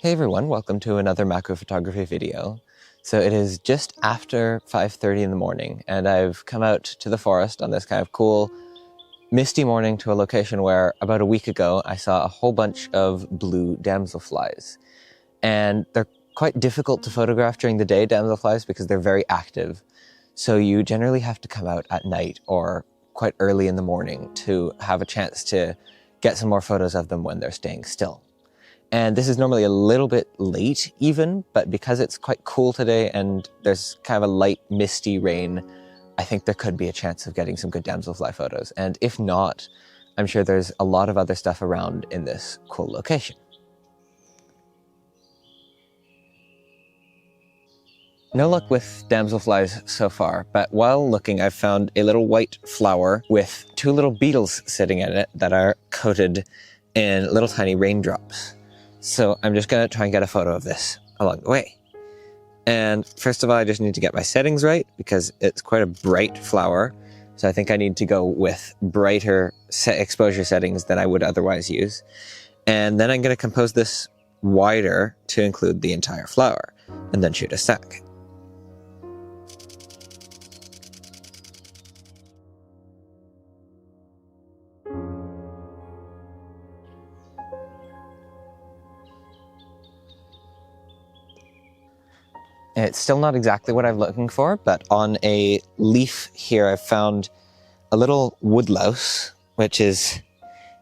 Hey everyone, welcome to another macro photography video. So it is just after 5:30 in the morning and I've come out to the forest on this kind of cool misty morning to a location where about a week ago I saw a whole bunch of blue damselflies. And they're quite difficult to photograph during the day, damselflies, because they're very active. So you generally have to come out at night or quite early in the morning to have a chance to get some more photos of them when they're staying still. And this is normally a little bit late even, but because it's quite cool today and there's kind of a light misty rain, I think there could be a chance of getting some good damselfly photos. And if not, I'm sure there's a lot of other stuff around in this cool location. No luck with damselflies so far, but while looking, I've found a little white flower with two little beetles sitting in it that are coated in little tiny raindrops. So I'm just going to try and get a photo of this along the way. And first of all, I just need to get my settings right because it's quite a bright flower. So I think I need to go with brighter exposure settings than I would otherwise use. And then I'm going to compose this wider to include the entire flower and then shoot a stack. It's still not exactly what I'm looking for, but on a leaf here I've found a little woodlouse, which is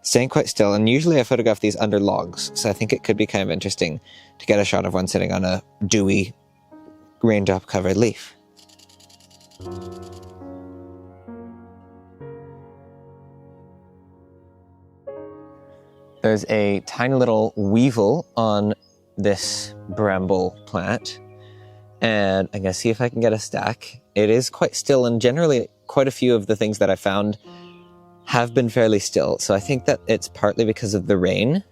staying quite still, and usually I photograph these under logs, so I think it could be kind of interesting to get a shot of one sitting on a dewy, raindrop-covered leaf. There's a tiny little weevil on this bramble plant, and I'm going to see if I can get a stack. It is quite still, and generally quite a few of the things that I found have been fairly still, so I think that it's partly because of the rain.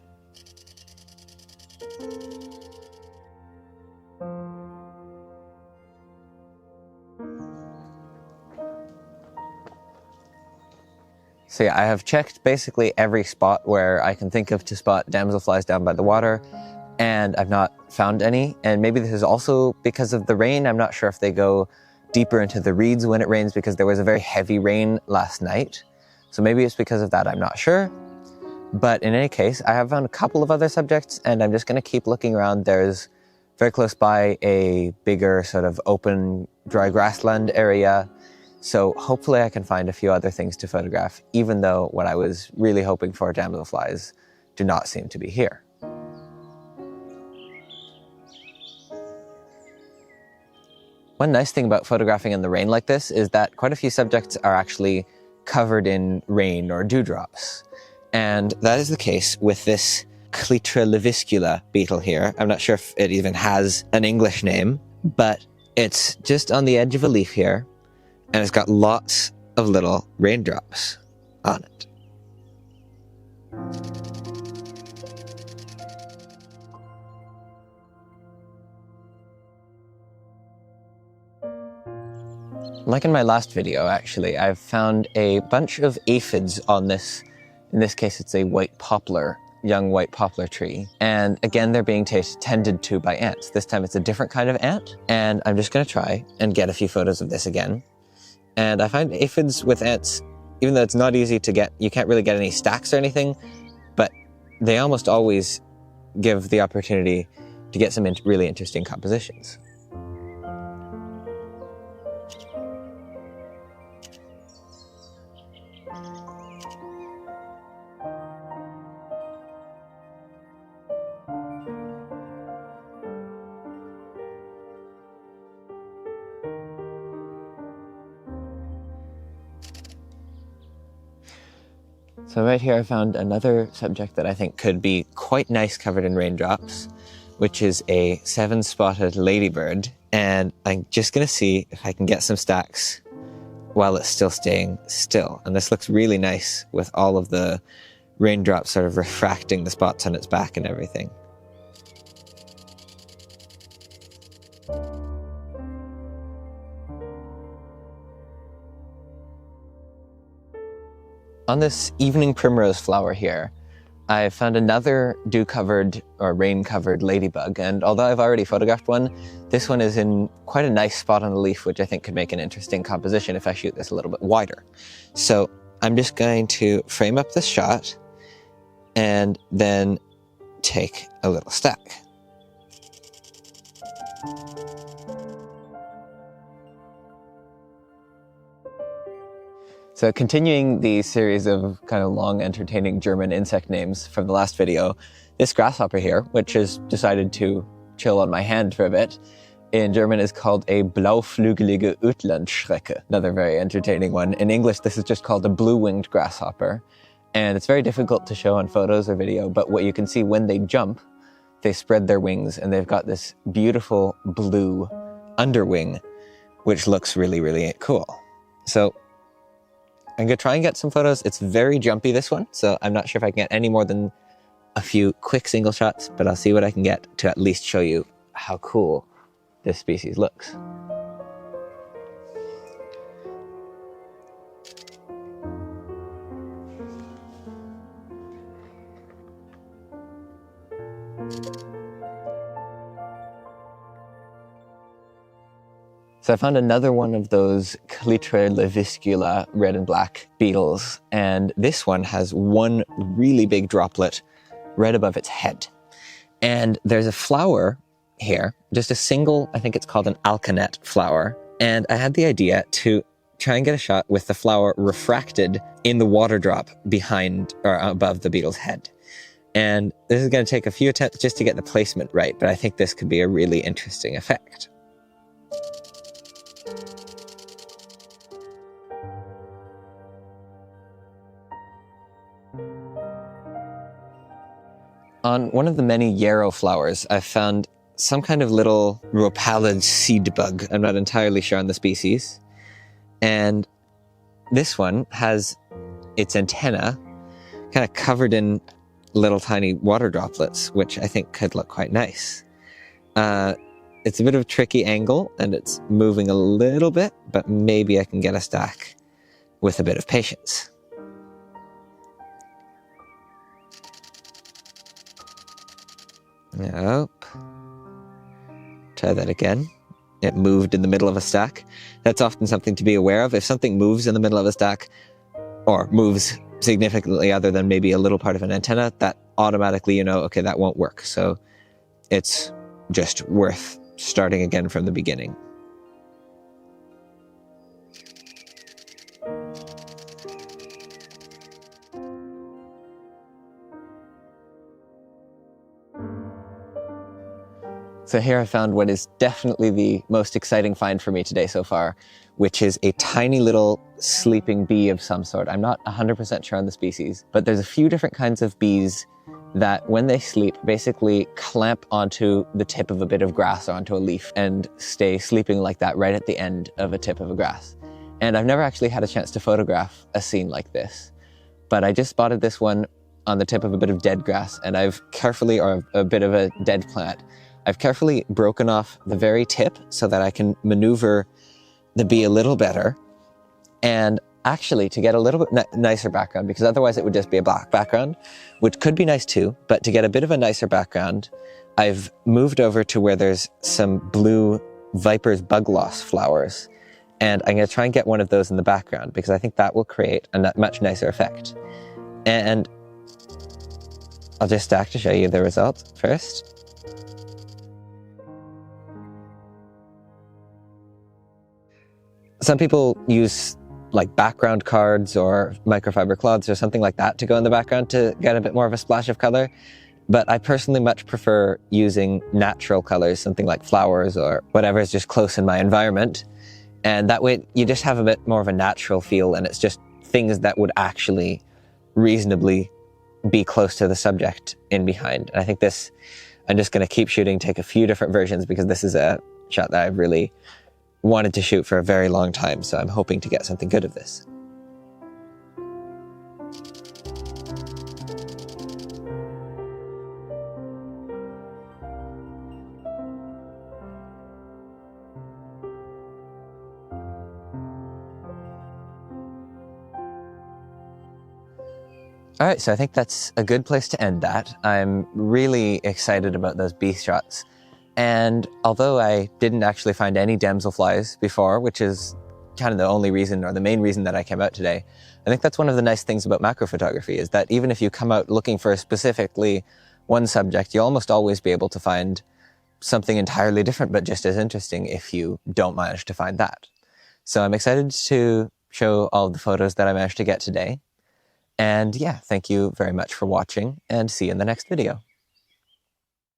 So yeah, I have checked basically every spot where I can think of to spot damselflies down by the water, and I've not found any. And maybe this is also because of the rain. I'm not sure if they go deeper into the reeds when it rains because there was a very heavy rain last night. So maybe it's because of that, I'm not sure. But in any case, I have found a couple of other subjects and I'm just going to keep looking around. There's very close by a bigger sort of open dry grassland area. So hopefully I can find a few other things to photograph, even though what I was really hoping for, damselflies, do not seem to be here. One nice thing about photographing in the rain like this is that quite a few subjects are actually covered in rain or dewdrops. And that is the case with this Clitra leviscula beetle here. I'm not sure if it even has an English name, but it's just on the edge of a leaf here, and it's got lots of little raindrops on it. Like in my last video, actually, I've found a bunch of aphids on this. In this case, it's a white poplar, young white poplar tree. And again, they're being tended to by ants. This time it's a different kind of ant. And I'm just going to try and get a few photos of this again. And I find aphids with ants, even though it's not easy to get, you can't really get any stacks or anything, but they almost always give the opportunity to get some really interesting compositions. So right here I found another subject that I think could be quite nice covered in raindrops, which is a 7-spotted ladybird. And I'm just going to see if I can get some stacks while it's still staying still. And this looks really nice with all of the raindrops sort of refracting the spots on its back and everything. On this evening primrose flower here, I found another dew-covered or rain-covered ladybug, and although I've already photographed one, this one is in quite a nice spot on the leaf, which I think could make an interesting composition if I shoot this a little bit wider. So I'm just going to frame up this shot and then take a little stack. So continuing the series of kind of long, entertaining German insect names from the last video, this grasshopper here, which has decided to chill on my hand for a bit, in German is called a blauflügelige Utlandschrecke, another very entertaining one. In English, this is just called a blue-winged grasshopper, and it's very difficult to show on photos or video, but what you can see when they jump, they spread their wings, and they've got this beautiful blue underwing, which looks really, really cool. So I'm going to try and get some photos. It's very jumpy, this one, so I'm not sure if I can get any more than a few quick single shots, but I'll see what I can get to at least show you how cool this species looks. So I found another one of those Clitre leviscula red and black beetles, and this one has one really big droplet right above its head. And there's a flower here, just a single, I think it's called an Alkanet flower, and I had the idea to try and get a shot with the flower refracted in the water drop behind or above the beetle's head. And this is going to take a few attempts just to get the placement right, but I think this could be a really interesting effect. On one of the many yarrow flowers, I found some kind of little rhopalid seed bug. I'm not entirely sure on the species. And this one has its antenna kind of covered in little tiny water droplets, which I think could look quite nice. It's a bit of a tricky angle, and it's moving a little bit, but maybe I can get a stack with a bit of patience. Nope. Try that again. It moved in the middle of a stack. That's often something to be aware of. If something moves in the middle of a stack, or moves significantly other than maybe a little part of an antenna, that automatically you know, okay, that won't work. So it's just worth starting again from the beginning. So here I found what is definitely the most exciting find for me today so far, which is a tiny little sleeping bee of some sort. I'm not 100% sure on the species, but there's a few different kinds of bees that when they sleep basically clamp onto the tip of a bit of grass or onto a leaf and stay sleeping like that right at the end of a tip of a grass. And I've never actually had a chance to photograph a scene like this, but I just spotted this one on the tip of a bit of dead grass, and I've carefully, or a bit of a dead plant, I've carefully broken off the very tip so that I can maneuver the bee a little better, and actually to get a little bit nicer background, because otherwise it would just be a black background, which could be nice too, but to get a bit of a nicer background, I've moved over to where there's some blue Viper's bug loss flowers, and I'm going to try and get one of those in the background, because I think that will create a much nicer effect. And I'll just stack to show you the result first. Some people use like background cards or microfiber cloths or something like that to go in the background to get a bit more of a splash of color. But I personally much prefer using natural colors, something like flowers or whatever is just close in my environment. And that way you just have a bit more of a natural feel, and it's just things that would actually reasonably be close to the subject in behind. And I think this, I'm just going to keep shooting, take a few different versions, because this is a shot that I've really wanted to shoot for a very long time, so I'm hoping to get something good of this. All right, so I think that's a good place to end that. I'm really excited about those bee shots. And although I didn't actually find any damselflies before, which is kind of the only reason or the main reason that I came out today, I think that's one of the nice things about macro photography is that even if you come out looking for specifically one subject, you'll almost always be able to find something entirely different, but just as interesting if you don't manage to find that. So I'm excited to show all of the photos that I managed to get today. And yeah, thank you very much for watching, and see you in the next video.